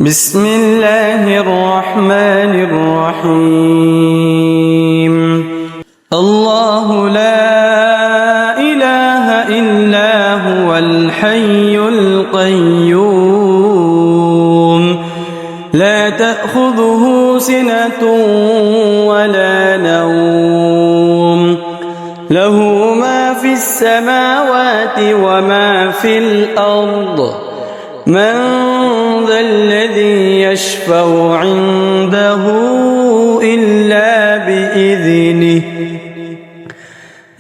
بسم الله الرحمن الرحيم. الله لا إله إلا هو الحي القيوم لا تأخذه سنة ولا نوم له ما في السماوات وما في الأرض من ذا الذي يشفع عنده إلا بإذنه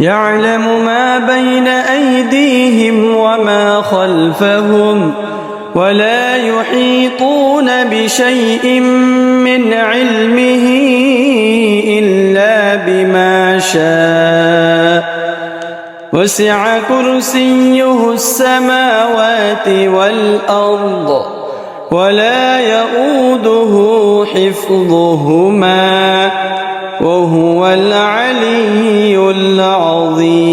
يعلم ما بين أيديهم وما خلفهم ولا يحيطون بشيء من علمه إلا بما شاء وسع كرسيه السماوات والأرض ولا يؤوده حفظهما وهو العلي العظيم.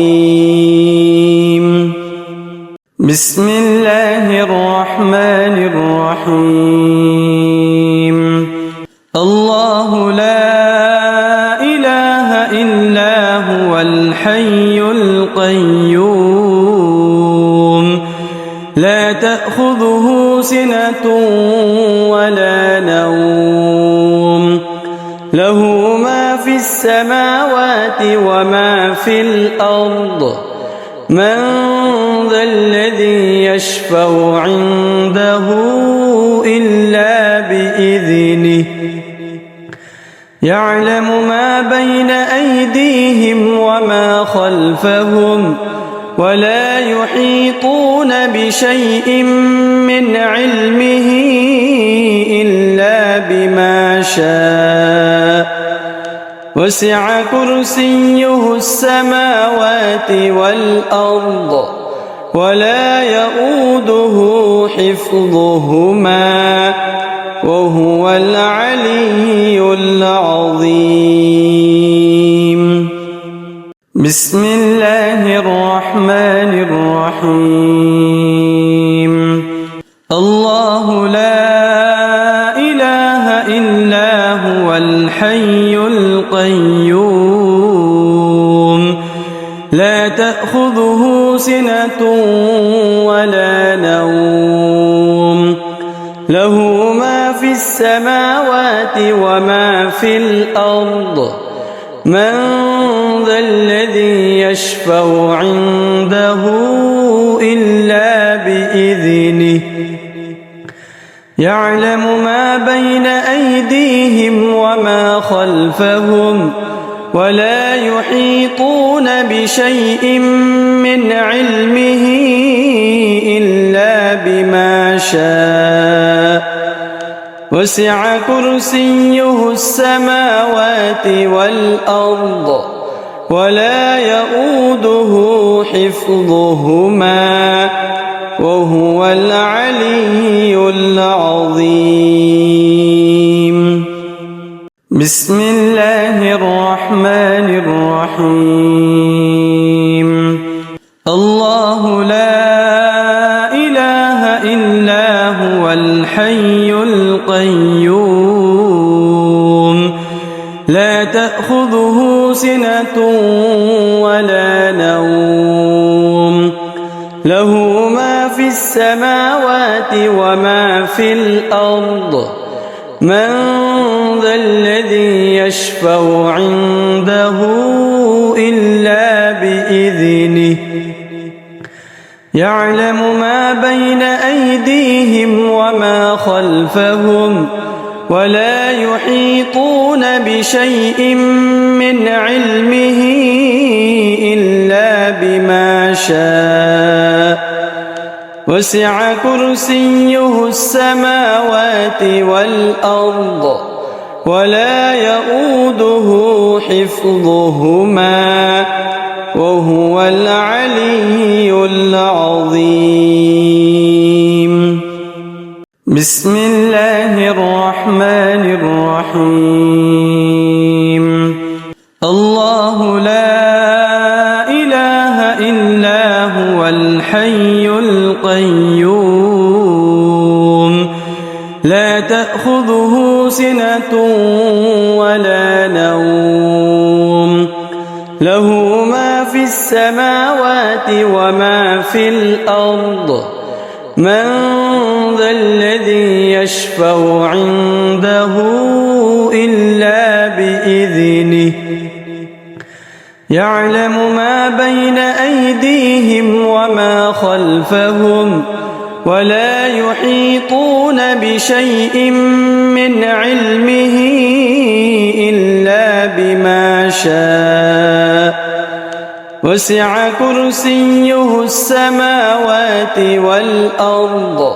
بسم الله الرحمن الرحيم. الله لا إله إلا هو الحي القيوم لا تأخذه سنة ولا نوم له ما في السماوات وما في الأرض من ذا الذي يشفع عنده إلا بإذنه يعلم ما بين أيديهم وما خلفهم ولا يحيطون بشيء من علمه إلا بما شاء وسع كرسيه السماوات والأرض ولا يؤوده حفظهما وهو العلي العظيم. بسم الله الرحمن الرحيم. الله لا إله إلا هو الحي القيوم لا تأخذه سنة ولا نوم له ما في السماوات وما في الأرض من ذا الذي يشفع عنده إلا بإذنه يعلم ما بين أيديهم وما خلفهم ولا يحيطون بشيء من علمه إلا بما شاء وسع كرسيه السماوات والأرض ولا يؤوده حفظهما وهو العلي العظيم. بسم الله الرحمن الرحيم. الله لا إله إلا هو الحي القيوم لا تأخذه سنة ولا نوم له ما في السماوات وما في الأرض من ذا الذي يشفع عنده إلا بإذنه يعلم ما بين أيديهم وما خلفهم ولا يحيطون بشيء من علمه إلا بما شاء وسع كرسيه السماوات والأرض ولا يؤوده حفظهما وهو العلي العظيم. بسم الله الرحمن الرحيم. الله لا إله إلا هو الحي القيوم لا تأخذه سنة ولا نوم له ما في السماوات وما في الأرض من ذا الذي يشفع عنده إلا بإذنه يعلم ما بين أيديهم وما خلفهم ولا يحيطون بشيء من علمه إلا بما شاء وسع كرسيه السماوات والأرض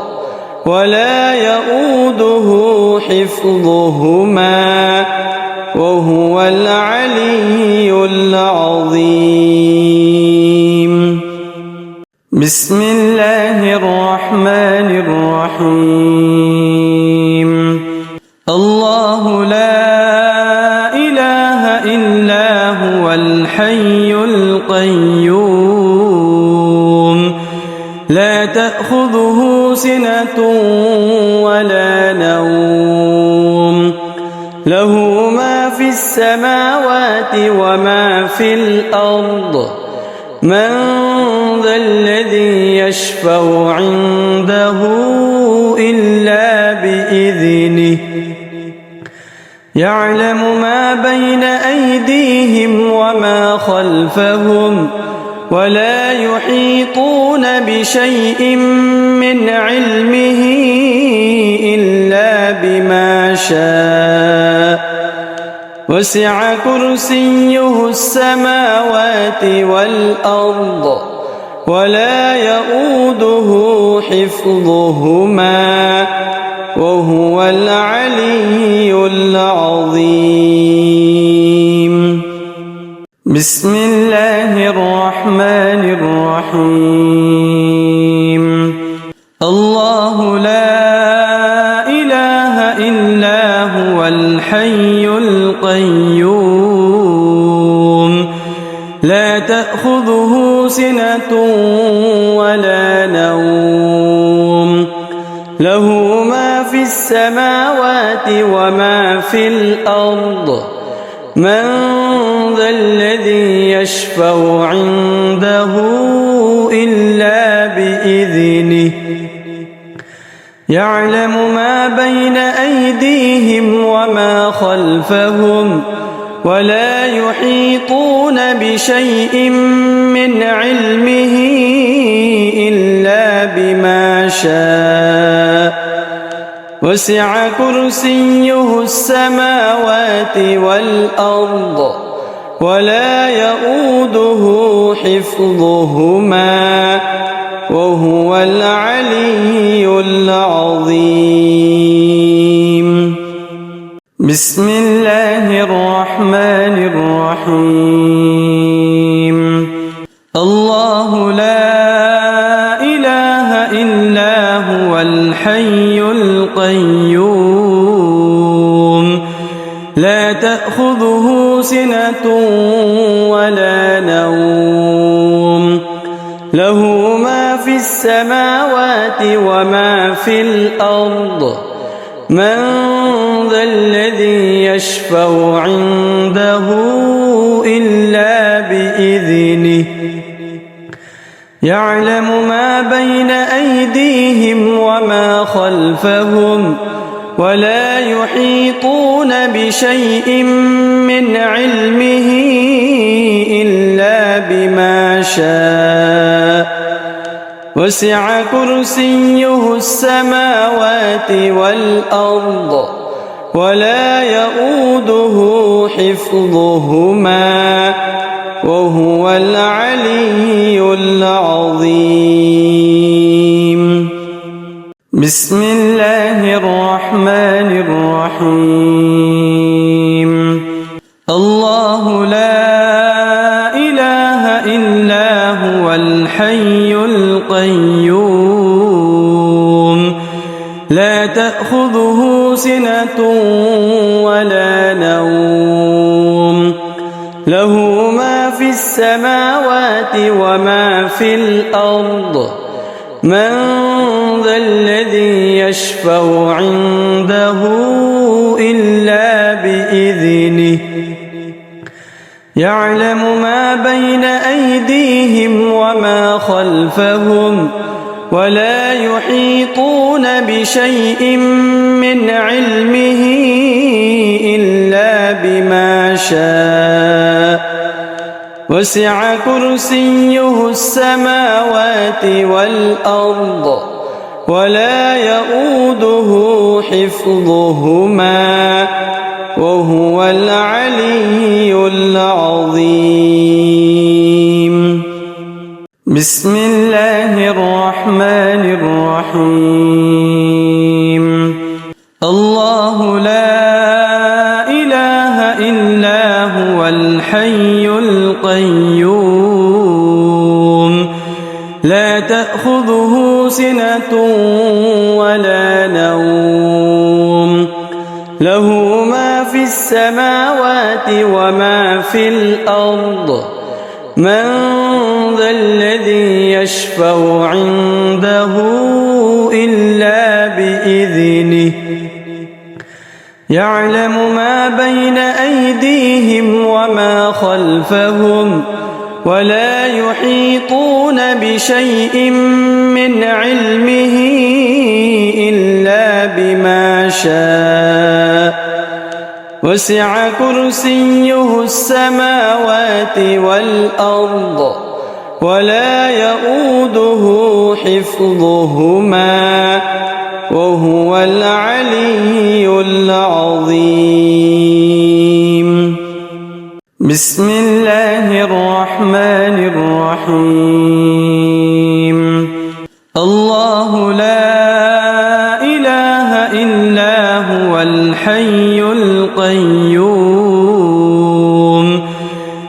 ولا يؤوده حفظهما وهو العلي العظيم بسم الله الرحمن الرحيم الله لا إله إلا هو الحي القيوم لا تأخذه سنة ولا نوم له ما في السماوات وما في الأرض من ذا الذي يشفع عنده إلا بإذنه يعلم ما بين أيديهم وما خلفهم ولا يحيطون بشيء من علمه إلا بما شاء وسع كرسيه السماوات والأرض ولا يؤوده حفظهما وهو العلي العظيم بسم الله الرحمن الرحيم الله لا إله إلا هو الحي القيوم لا تأخذه سنة ولا نوم له ما في السماوات وما في الأرض من ذا الذي يشفع عنده إلا بإذنه يعلم ما بين أيديهم وما خلفهم ولا يحيطون بشيء من علمه إلا بما شاء وسع كرسيه السماوات والأرض ولا يؤوده حفظهما وهو العلي العظيم بسم الله الرحمن الرحيم الله لا إله إلا هو الحي القيوم لا تأخذه سنة ولا نوم له ما في السماوات وما في الأرض من ذا الذي يشفع عنده إلا بإذنه يعلم ما بين أيديهم وما خلفهم ولا يحيطون بشيء من علمه إلا بما شاء وسع كرسيه السماوات والأرض ولا يؤوده حفظهما وهو العلي العظيم بسم الله الرحمن الرحيم الله لا إله إلا هو الحي القيوم لا تأخذه سنة ولا نوم له ما في السماوات وما في الأرض من ذا الذي يشفع عنده إلا بإذنه يعلم ما بين أيديهم وما خلفهم ولا يحيطون بشيء من علمه إلا بما شاء وسع كرسيه السماوات والأرض ولا يؤوده حفظهما وهو العلي العظيم. بسم الله الرحمن الرحيم. الله لا إله إلا هو الحي القيوم لا تأخذه سنة ولا نوم له ما في السماوات وما في الأرض من ذا الذي يشفع عنده إلا بإذنه يعلم ما بين أيديهم وما خلفهم ولا يحيطون بشيء من علمه إلا بما شاء وسع كرسيه السماوات والأرض ولا يؤوده حفظهما وهو العلي العظيم. بسم الله الرحمن الرحيم. الله لا إله إلا هو الحي القيوم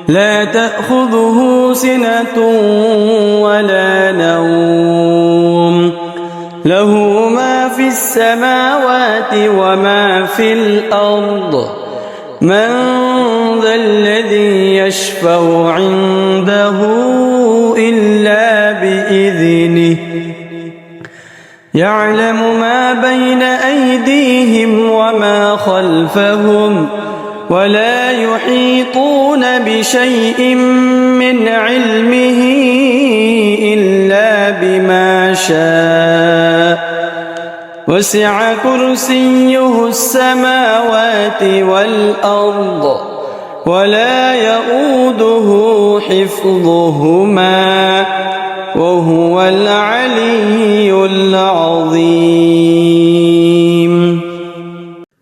لا تأخذه سنة ولا نوم له ما في السماوات وما في الأرض من ذا الذي يشفع عنده إلا بإذنه يعلم ما بين أيديهم وما خلفهم ولا يحيطون بشيء من علمه إلا بما شاء وسع كرسيه السماوات والأرض ولا يؤوده حفظهما وهو العلي العظيم.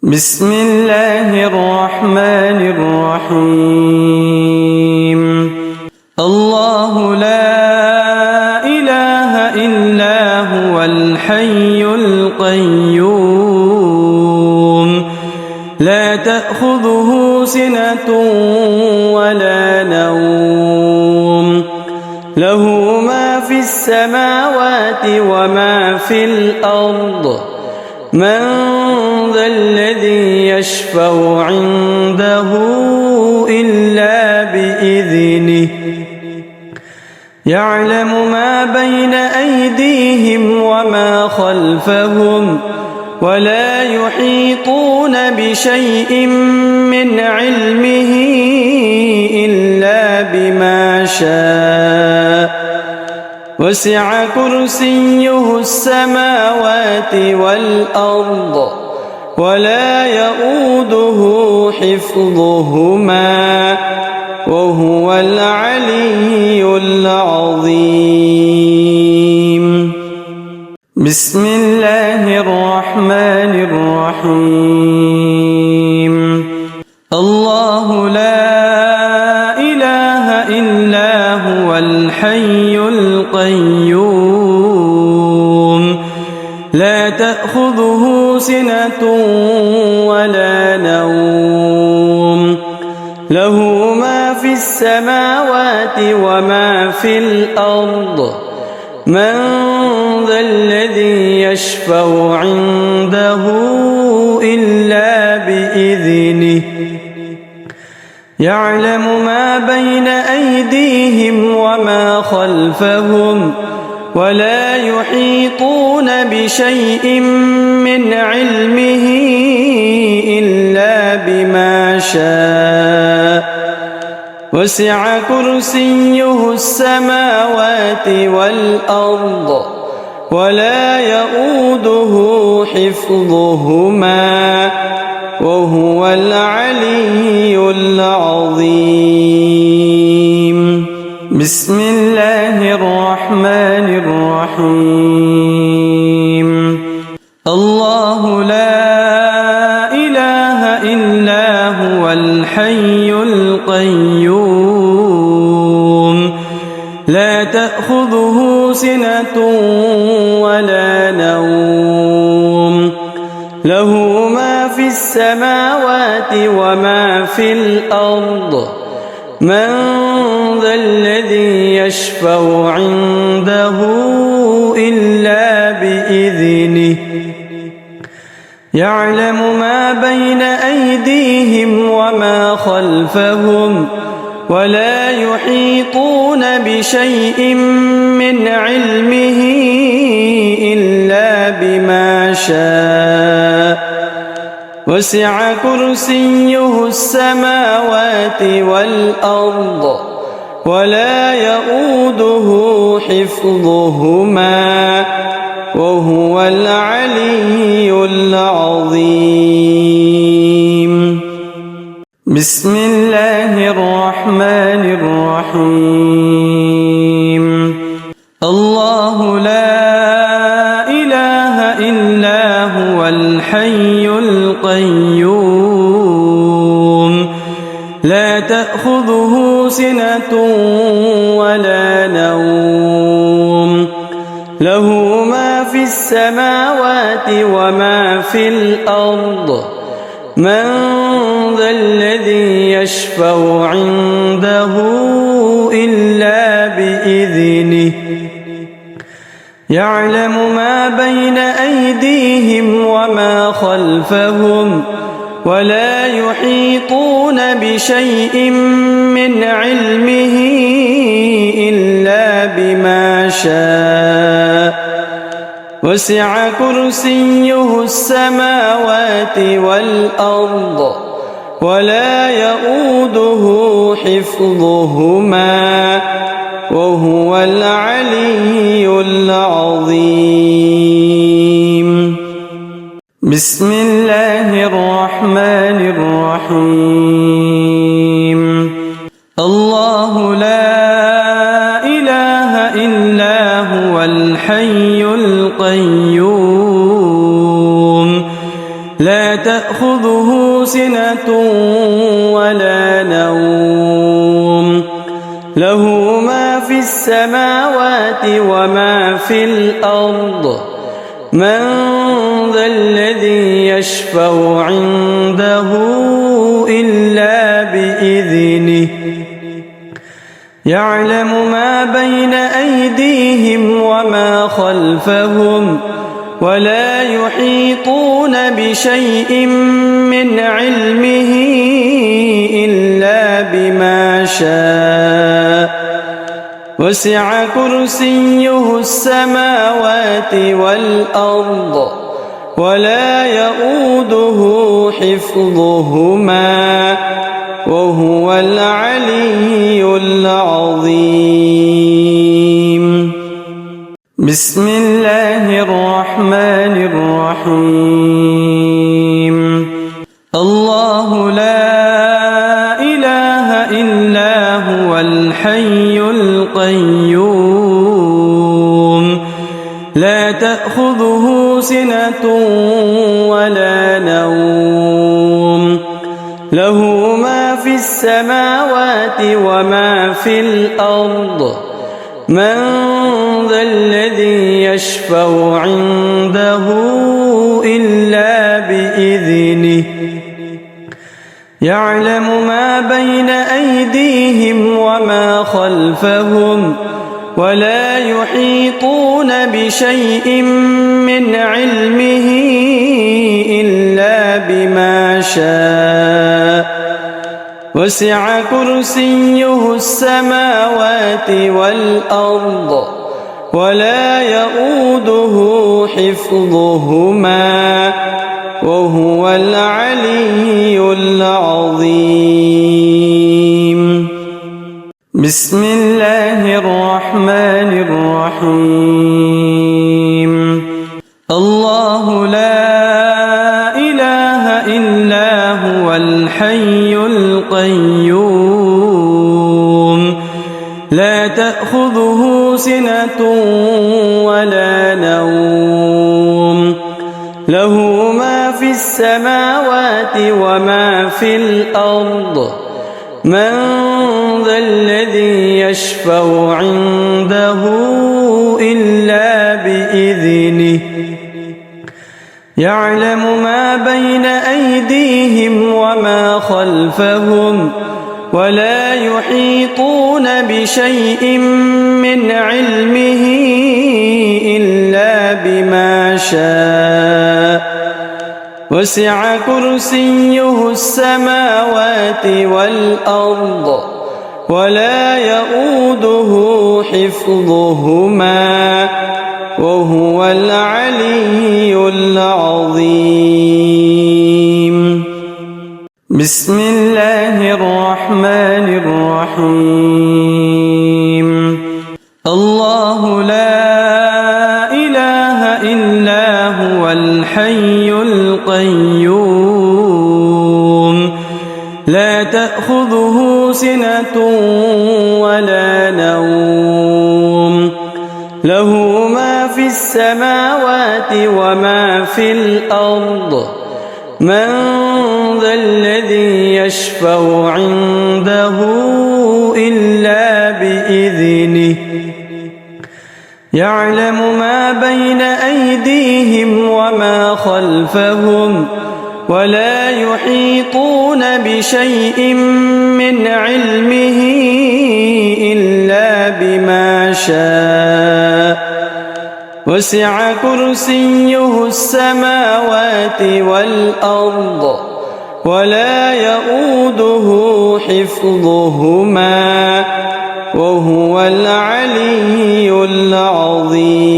بسم الله الرحمن الرحيم. الله لا إله إلا هو الحي القيوم لا تأخذه سنة ولا نوم له ما في السماوات وما في الأرض من ذا الذي يشفع عنده إلا بإذنه يعلم ما بين أيديهم وما خلفهم ولا يحيطون بشيء من علمه إلا بما شاء وسع كرسيه السماوات والأرض ولا يؤوده حفظهما وهو العلي العظيم. بسم الله الرحمن الرحيم. الله لا إله إلا هو الحي القيوم لا تأخذه سنة ولا نوم له ما في السماوات وما في الأرض من ذا الذي يشفع عنده إلا بإذنه يعلم ما بين أيديهم وما خلفهم ولا يحيطون بشيء من علمه إلا بما شاء وسع كرسيه السماوات والأرض ولا يؤوده حفظهما وهو العلي العظيم. بسم الله الرحمن الرحيم. الله لا إله إلا هو الحي القيوم لا تأخذه سنة ولا نوم له ما في السماوات وما في الأرض من ذا الذي يشفع عنده إلا بإذنه يعلم ما بين أيديهم وما خلفهم ولا يحيطون بشيء من علمه إلا بما شاء وسع كرسيه السماوات والأرض ولا يؤوده حفظهما وهو العلي العظيم. بسم الله الرحمن الرحيم. الله لا إله إلا هو الحي القيوم لا تأخذه سنة ولا نوم له ما في السماوات وما في الأرض من ذا الذي يشفع عنده إلا بإذنه يعلم ما بين أيديهم وما خلفهم ولا يحيطون بشيء من علمه إلا بما شاء وسع كرسيه السماوات والأرض ولا يؤوده حفظهما وهو العلي العظيم. بسم الله الرحمن الرحيم. الله لا إله إلا هو الحي القيوم لا تأخذه سنة ولا نوم له ما في السماوات وما في الأرض من ذا الذي يشفع عنده إلا بإذنه يعلم ما بين أيديهم وما خلفهم ولا يحيطون بشيء من علمه إلا بما شاء وسع كرسيه السماوات والأرض ولا يؤوده حفظهما وهو العلي العظيم. بسم الله الرحمن الرحيم. الله لا إله إلا هو الحي القيوم لا تأخذه سنة ولا نوم له ما في السماوات وما في الأرض من ذا الذي يشفع عنده إلا بإذنه يعلم ما بين أيديهم وما خلفهم ولا يحيطون بشيء من علمه إلا بما شاء وسع كرسيه السماوات والأرض ولا يؤوده حفظهما وهو العلي العظيم. بسم الله الرحمن الرحيم. الله لا إله إلا هو الحي القيوم لا تأخذه سنة ولا نوم له ما في السماوات وما في الأرض من ذا الذي يشفع عنده إلا بإذنه يعلم ما بين أيديهم وما خلفهم ولا يحيطون بشيء من علمه إلا بما شاء وسع كرسيه السماوات والأرض ولا يؤوده حفظهما وهو العلي العظيم. بسم الله الرحمن الرحيم. الله لا إله إلا هو الحي القيوم لا تأخذه سنة ولا نوم له ما في السماوات وما في الأرض من ذا الذي يشفع عنده إلا بإذنه يعلم ما بين أيديهم وما خلفهم ولا يحيطون بشيء من علمه إلا بما شاء وسع كرسيه السماوات والأرض ولا يؤوده حفظهما وهو العلي العظيم.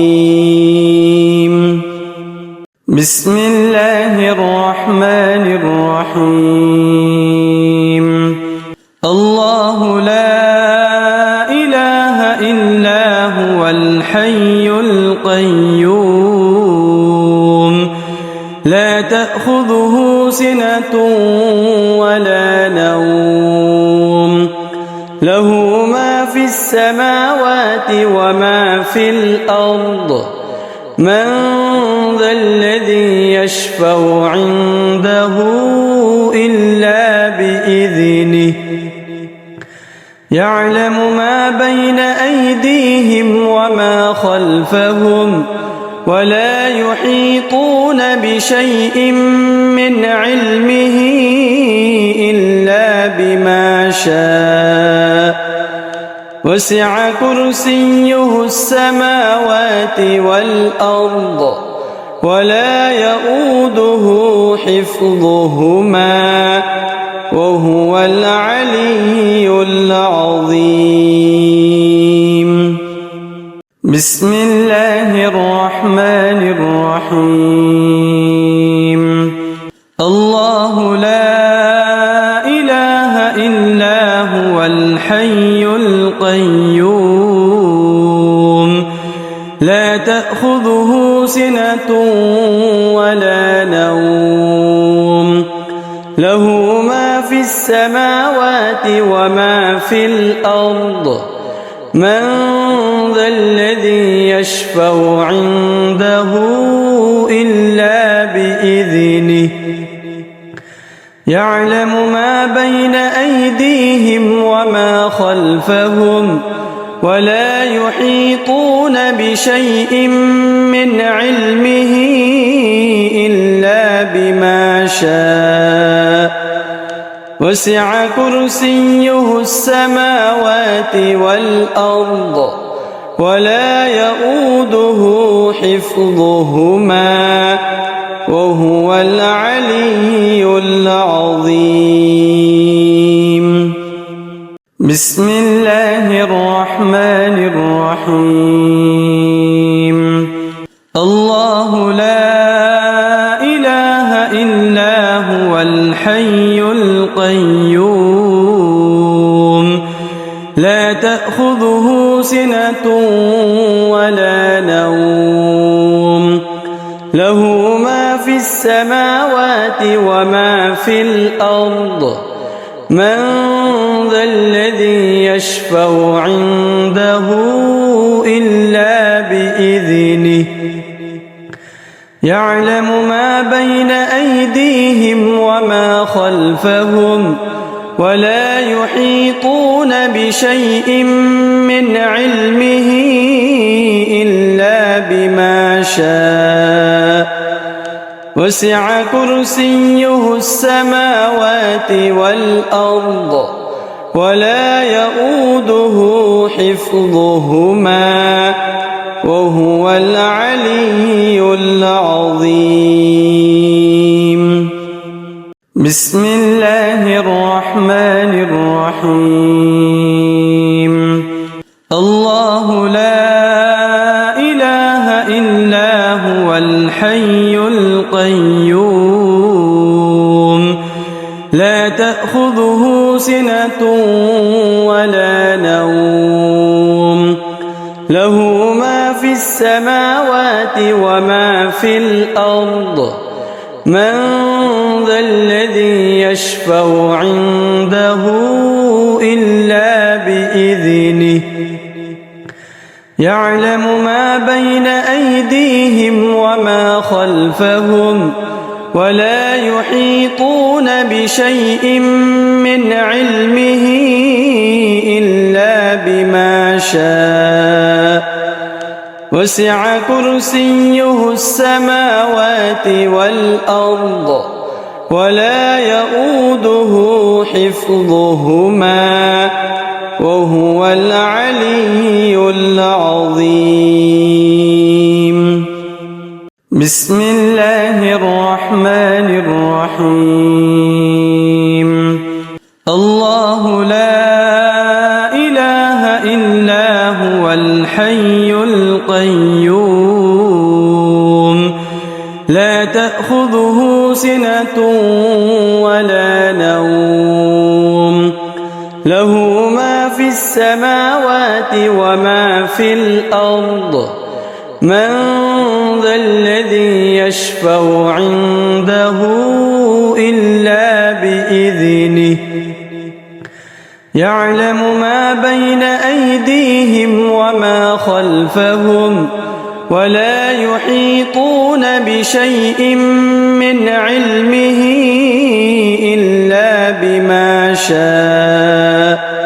بسم الله الرحمن الرحيم. الله لا إله إلا هو الحي القيوم لا تأخذه سنة ولا نوم له ما في السماوات وما في الأرض من ذا الذي يشفع عنده إلا بإذنه يعلم ما بين أيديهم وما خلفهم ولا يحيطون بشيء من علمه إلا بما شاء وسع كرسيه السماوات والأرض ولا يؤوده حفظهما وهو العلي العظيم. بسم الله الرحمن الرحيم. الله لا إله إلا هو الحي القيوم لا تأخذه سنة ولا نوم له ما في السماوات وما في الأرض من ذا الذي يشفع عنده إلا بإذنه يعلم ما بين أيديهم وما خلفهم ولا يحيطون بشيء من علمه إلا بما شاء وسع كرسيه السماوات والأرض ولا يؤوده حفظهما وهو العلي العظيم. بسم الله الرحمن الرحيم. هو الحي القيوم لا تأخذه سنة ولا نوم له ما في السماوات وما في الأرض من ذا الذي يشفع عنده إلا بإذنه يعلم ما بين أيديهم وما خلفهم ولا يحيطون بشيء من علمه إلا بما شاء وسع كرسيه السماوات والأرض ولا يؤوده حفظهما وهو العلي العظيم بسم الله الرحمن الرحيم الله لا إله إلا هو الحي القيوم لا تأخذه سنة ولا نوم له ما في السماوات وما في الأرض من ذا الذي يشفع عنده إلا بإذنه يعلم ما بين أيديهم وما خلفهم ولا يحيطون بشيء من علمه إلا بما شاء وسع كرسيه السماوات والأرض ولا يؤوده حفظهما وهو العلي العظيم بسم الله الرحمن الرحيم الله لا إله إلا هو الحي القيوم لا تأخذه سنة ولا نوم له ما في السماوات وما في الأرض من ذا الذي يشفع عنده إلا بإذنه يعلم ما بين أيديهم وما خلفهم ولا يحيطون بشيء من علمه إلا بما شاء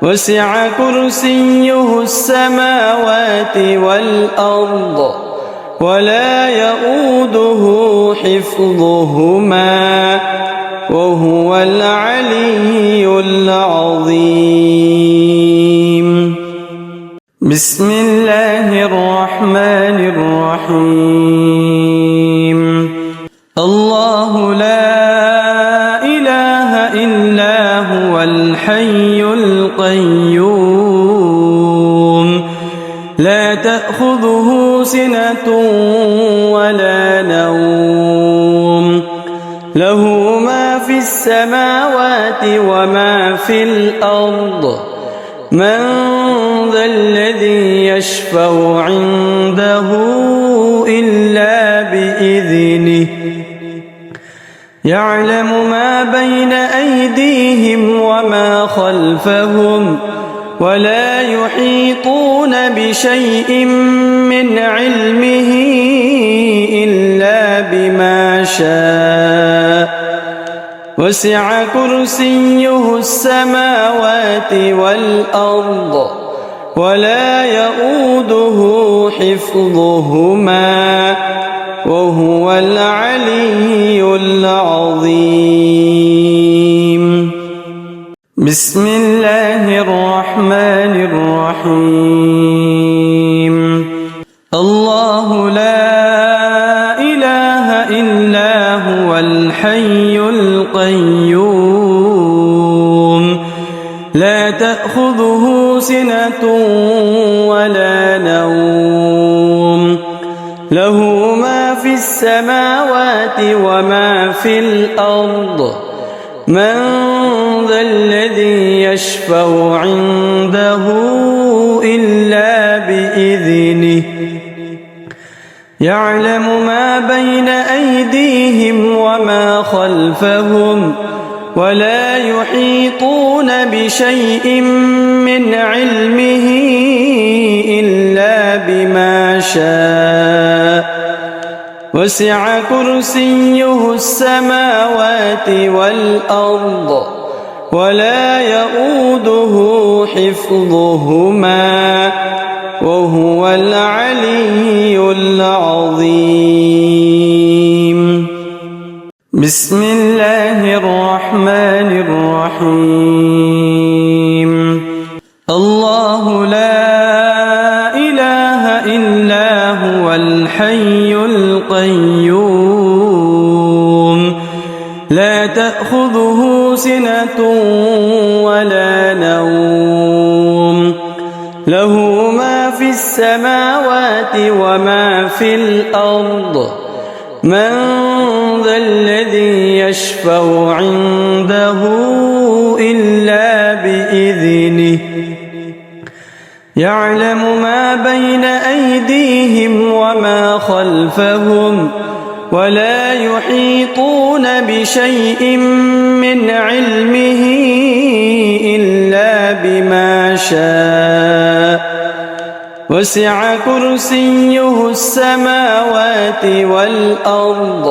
وسع كرسيه السماوات والأرض ولا يؤوده حفظهما وهو العلي العظيم بسم الله الرحمن الرحيم الله لا إله إلا هو الحي القيوم لا تأخذه سنة ولا نوم له ما في السماوات وما في الأرض من ذا الذي يشفع عنده إلا بإذنه يعلم ما بين أيديهم وما خلفهم ولا يحيطون بشيء من علمه إلا بما شاء وسع كرسيه السماوات والأرض ولا يؤوده حفظهما وهو العلي العظيم بسم الله الرحمن الرحيم الله لا إله إلا هو الحي القيوم لا تأخذه سنة ولا نوم له ما في السماوات وما في الأرض من ذا الذي يشفع عنده إلا بإذنه يعلم ما بين أيديهم وما خلفهم ولا يحيطون بشيء من علمه إلا بما شاء وسع كرسيه السماوات والأرض ولا يؤوده حفظهما وهو العلي العظيم. بسم الله الرحمن الرحيم. الله لا إله إلا هو الحي القيوم لا تأخذه سنة ولا نوم له ما في السماوات وما في الأرض من ذا الذي يشفع عنده إلا بإذنه يعلم ما بين أيديهم وما خلفهم ولا يحيطون بشيء من علمه إلا بما شاء وسع كرسيه السماوات والأرض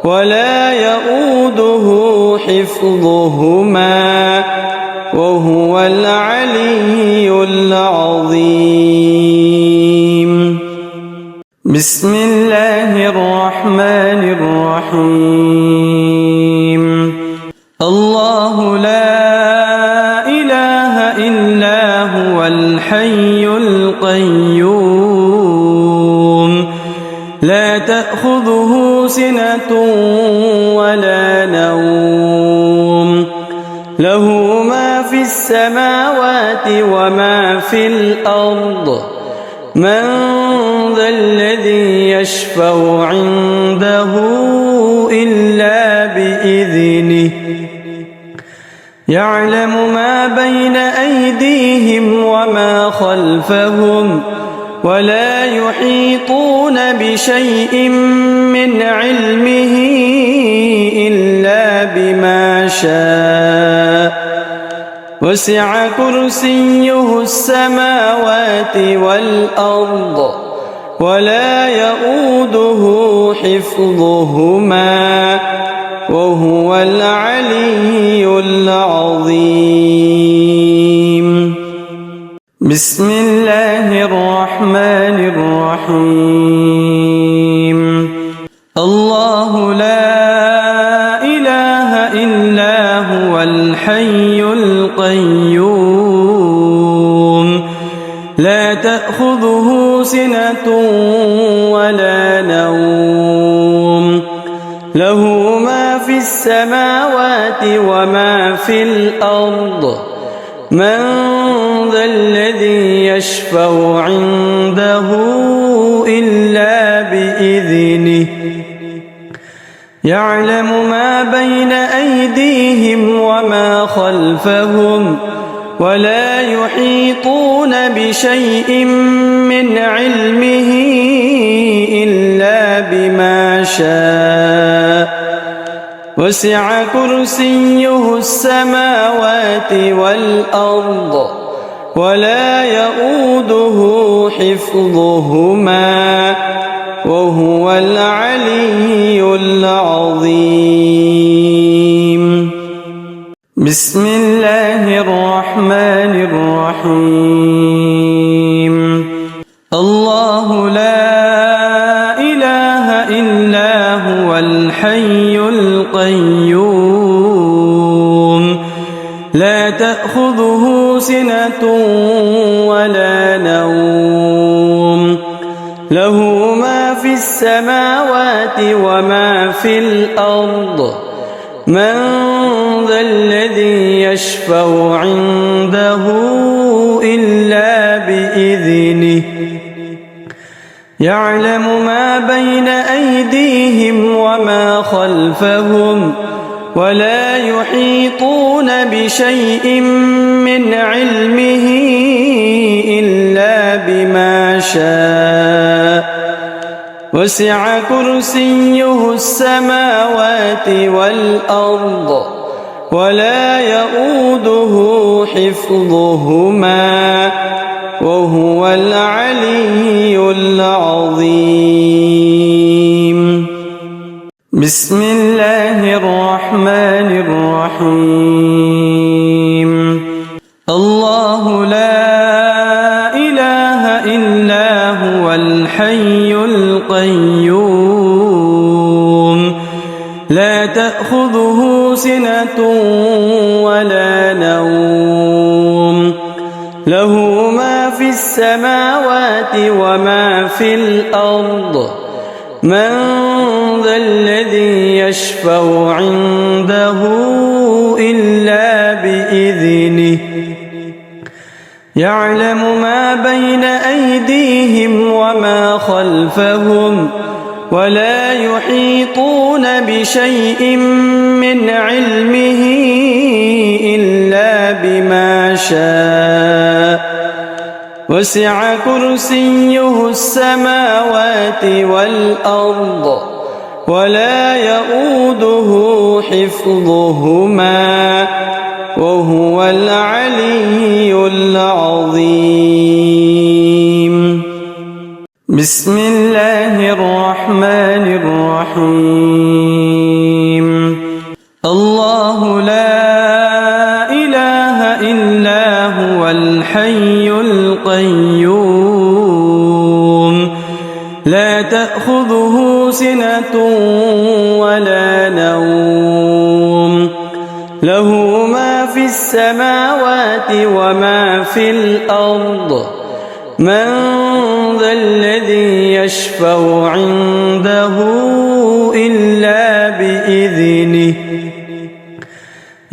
ولا يؤوده حفظهما وهو العلي العظيم. بسم الله الرحمن الرحيم. الله لا إله إلا هو الحي القيوم لا تأخذه سنة ولا نوم له ما في السماوات وما في الأرض من ذا الذي يشفع عنده إلا بإذنه يعلم ما بين أيديهم وما خلفهم ولا يحيطون بشيء من علمه إلا بما شاء وسع كرسيه السماوات والأرض ولا يؤوده حفظهما وهو العلي العظيم. بسم الله الرحمن الرحيم. الله لا إله إلا هو الحي القيوم لا تأخذه سنة ولا نوم له ما في السماوات وما في الأرض من ذا الذي يشفع عنده إلا بإذنه يعلم ما بين أيديهم وما خلفهم ولا يحيطون بشيء من علمه إلا بما شاء وسع كرسيه السماوات والأرض ولا يؤوده حفظهما وهو العلي العظيم. بسم الله الرحمن الرحيم. الله لا إله إلا هو الحي القيوم لا تأخذه سنة ولا نوم له ما في السماوات وما في الأرض من ذا الذي يشفع عنده إلا بإذنه يعلم ما بين أيديهم وما خلفهم ولا يحيطون بشيء من علمه إلا بما شاء وسع كرسيه السماوات والأرض ولا يؤوده حفظهما وهو العلي العظيم. بسم الله الرحمن الرحيم. الله لا إله إلا هو الحي القيوم لا تأخذه سنة ولا نوم له ما في السماوات وما في الأرض من ذا الذي يشفع عنده إلا بإذنه يعلم ما بين أيديهم وما خلفهم ولا يحيطون بشيء من علمه إلا بما شاء وسع كرسيه السماوات والأرض ولا يؤوده حفظهما وهو العلي العظيم. بسم الله الرحمن الرحيم. الله لا إله إلا هو الحي القيوم لا تأخذه سنة ولا نوم له ما في السماوات وما في الأرض من ذا الذي يشفع عنده إلا بإذنه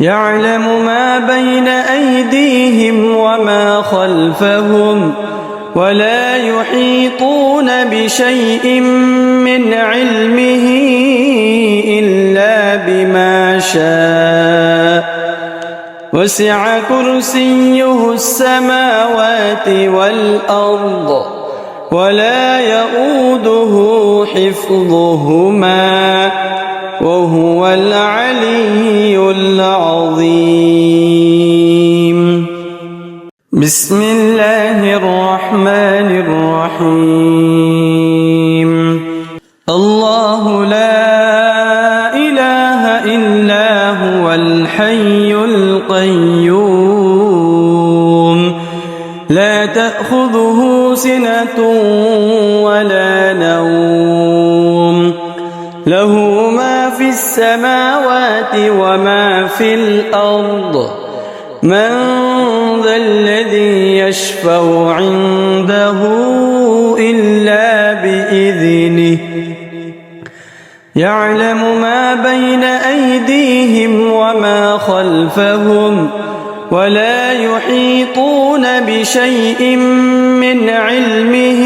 يعلم ما بين أيديهم وما خلفهم ولا يحيطون بشيء من علمه إلا بما شاء وسع كرسيه السماوات والأرض ولا يؤوده حفظهما وهو العلي العظيم. بسم الله الرحمن الرحيم. الله لا إله إلا هو الحي القيوم لا تأخذه سنة ولا نوم له ما في السماوات وما في الأرض من ذا الذي يشفع عنده إلا بإذنه يعلم ما بين أيديهم وما خلفهم ولا يحيطون بشيء من علمه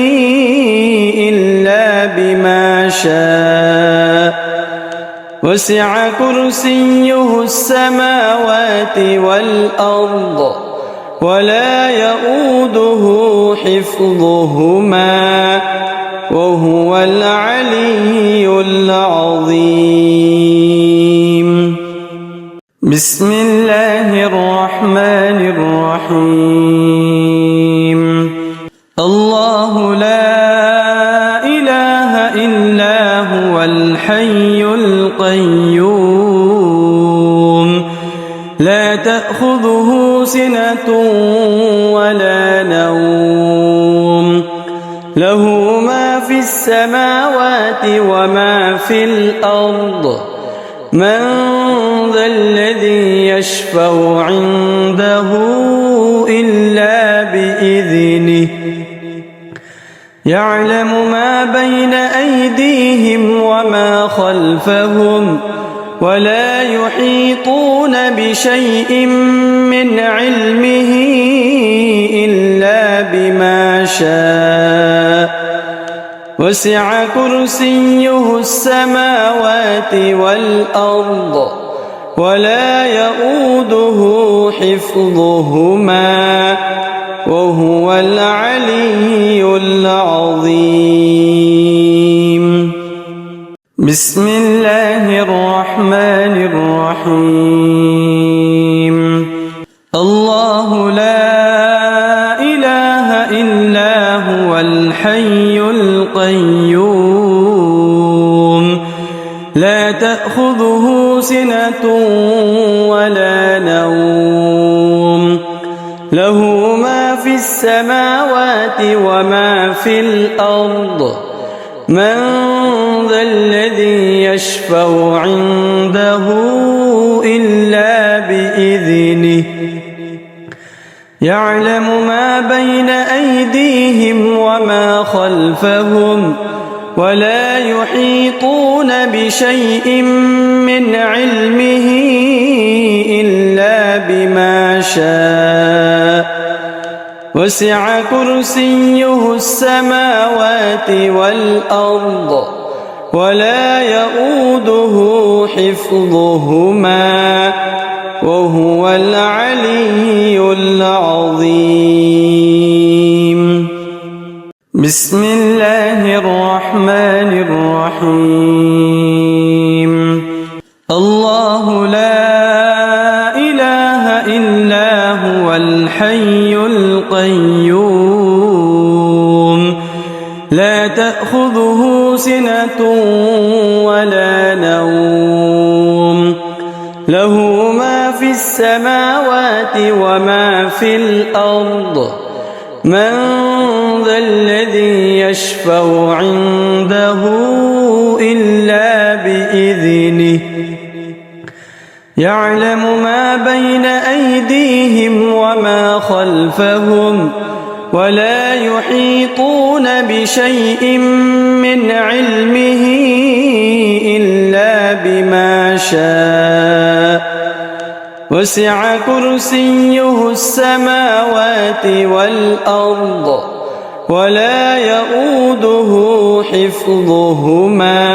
إلا بما شاء وسع كرسيه السماوات والأرض ولا يؤوده حفظهما وهو العلي العظيم. بسم الله الرحمن الرحيم. الله لا إله إلا هو الحي القيوم لا تأخذه سنة ولا نوم له ما في السماوات وما في الأرض من ذا الذي يشفع عنده إلا بإذنه يعلم ما بين أيديهم وما خلفهم ولا يحيطون بشيء من علمه إلا بما شاء وسع كرسيه السماوات والأرض ولا يؤوده حفظهما وهو العلي العظيم. بسم الله الرحمن الرحيم. الله لا إله إلا هو الحي القيوم لا تأخذه سنة ولا نوم له ما في السماوات وما في الأرض من ذا الذي يشفع عنده إلا بإذنه يعلم ما بين أيديهم وما خلفهم ولا يحيطون بشيء من علمه إلا بما شاء وسع كرسيه السماوات والأرض ولا يؤوده حفظهما وهو العلي العظيم. بسم الله الرحمن الرحيم. الله لا إله إلا هو الحي القيوم لا تأخذه سنة ولا نوم له ما في السماوات وما في الأرض من ذا الذي يشفع عنده إلا بإذنه يعلم ما بين أيديهم وما خلفهم ولا يحيطون بشيء من علمه إلا بما شاء وسع كرسيه السماوات والأرض ولا يؤوده حفظهما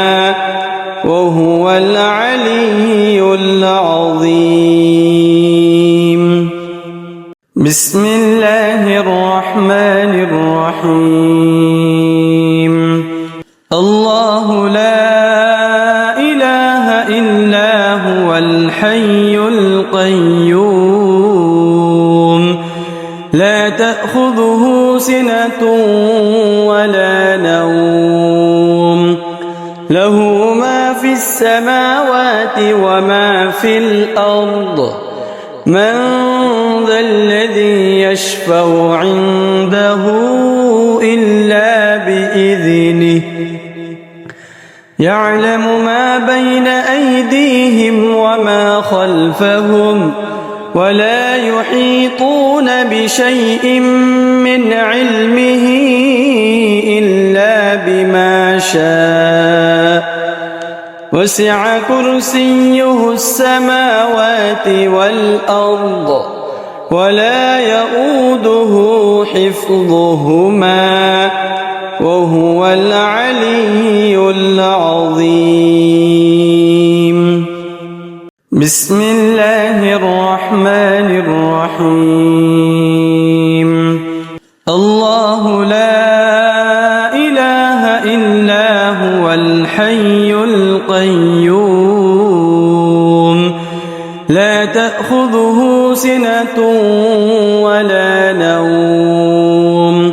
وهو العلي العظيم. بسم الله الرحمن الرحيم. الله لا إله إلا هو الحي القيوم لا تأخذه سنة ولا نوم له ما في السماوات وما في الأرض من ذا الذي يشفع عنده إلا بإذنه يعلم ما بين أيديهم وما خلفهم ولا يحيطون بشيء من علمه إلا بما شاء وسع كرسيه السماوات والأرض ولا يؤوده حفظهما وهو العلي العظيم. بسم الله الرحمن الرحيم. الله لا إله إلا هو الحي القيوم لا تأخذه سنة ولا نوم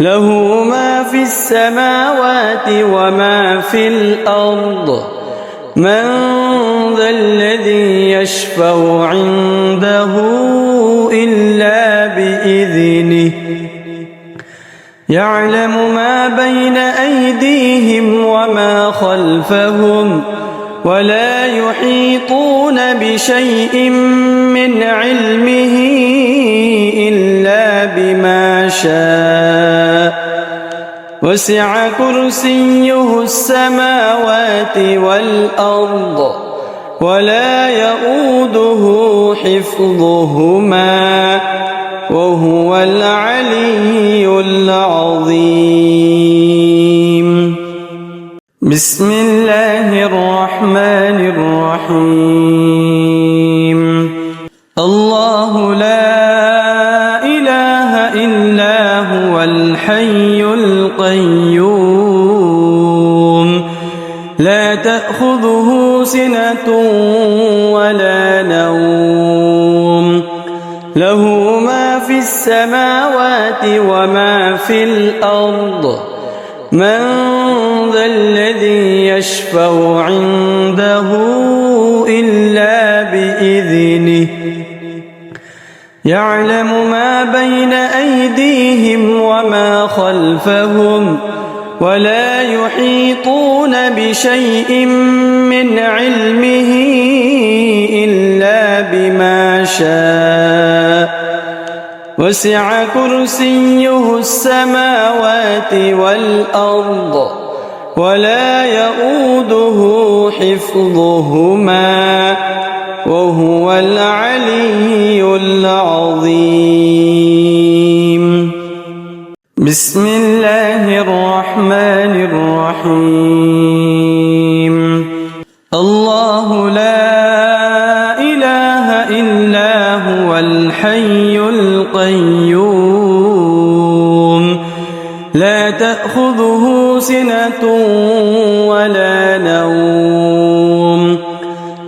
له ما في السماوات وما في الأرض من ذا الذي يشفع عنده إلا بإذنه يعلم ما بين أيديهم وما خلفهم ولا يحيطون بشيء من علمه إلا بما شاء وسع كرسيه السماوات والأرض ولا يؤوده حفظهما وهو العلي العظيم. بسم الله الرحمن الرحيم الله لا إله إلا هو الحي القيوم لا تأخذه سنة ولا نوم له ما في السماوات وما في الأرض من ذا الذي يشفع عنده إلا بإذنه يعلم ما بين أيديهم وما خلفهم ولا يحيطون بشيء من علمه إلا بما شاء وسع كرسيه السماوات والأرض ولا يؤوده حفظهما وهو العلي العظيم بسم الله الرحمن الرحيم الله لا إله إلا هو الحي القيوم لا تأخذه سنة ولا نوم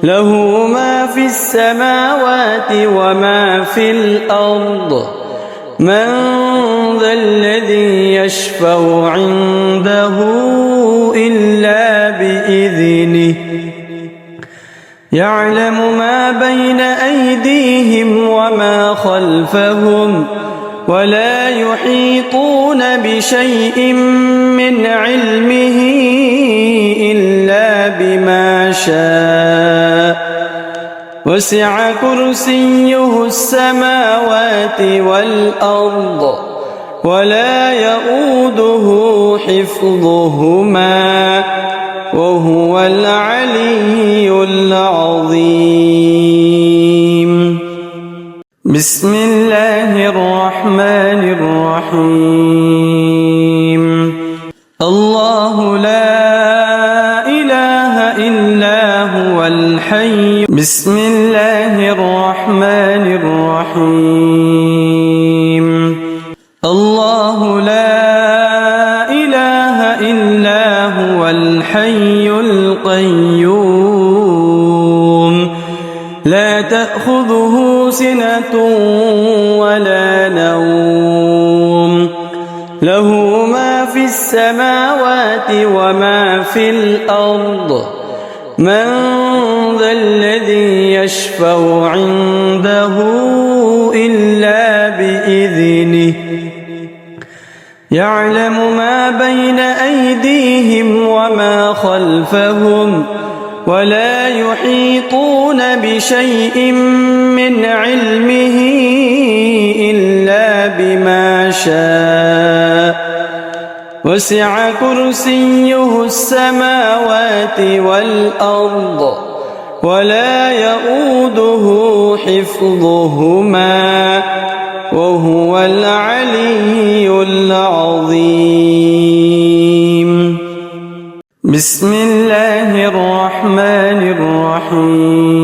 له ما في السماوات وما في الأرض من ذا الذي يشفع عنده إلا بإذنه يعلم ما بين أيديهم وما خلفهم ولا يحيطون بشيء من علمه إلا بما شاء وسع كرسيه السماوات والأرض ولا يؤوده حفظهما وهو العلي العظيم بسم الله الرحمن الرحيم الله لا إله إلا هو الحي بسم الله الرحمن الرحيم الله لا إله إلا هو الحي القيوم لا تأخذه سنة ولا نوم له ما في السماوات وما في الأرض من ذا الذي يشفع عنده إلا بإذنه يعلم ما بين أيديهم وما خلفهم ولا يحيطون بشيء من علمه إلا بما شاء وسع كرسيه السماوات والأرض ولا يؤوده حفظهما وهو العلي العظيم بسم الله الرحمن الرحيم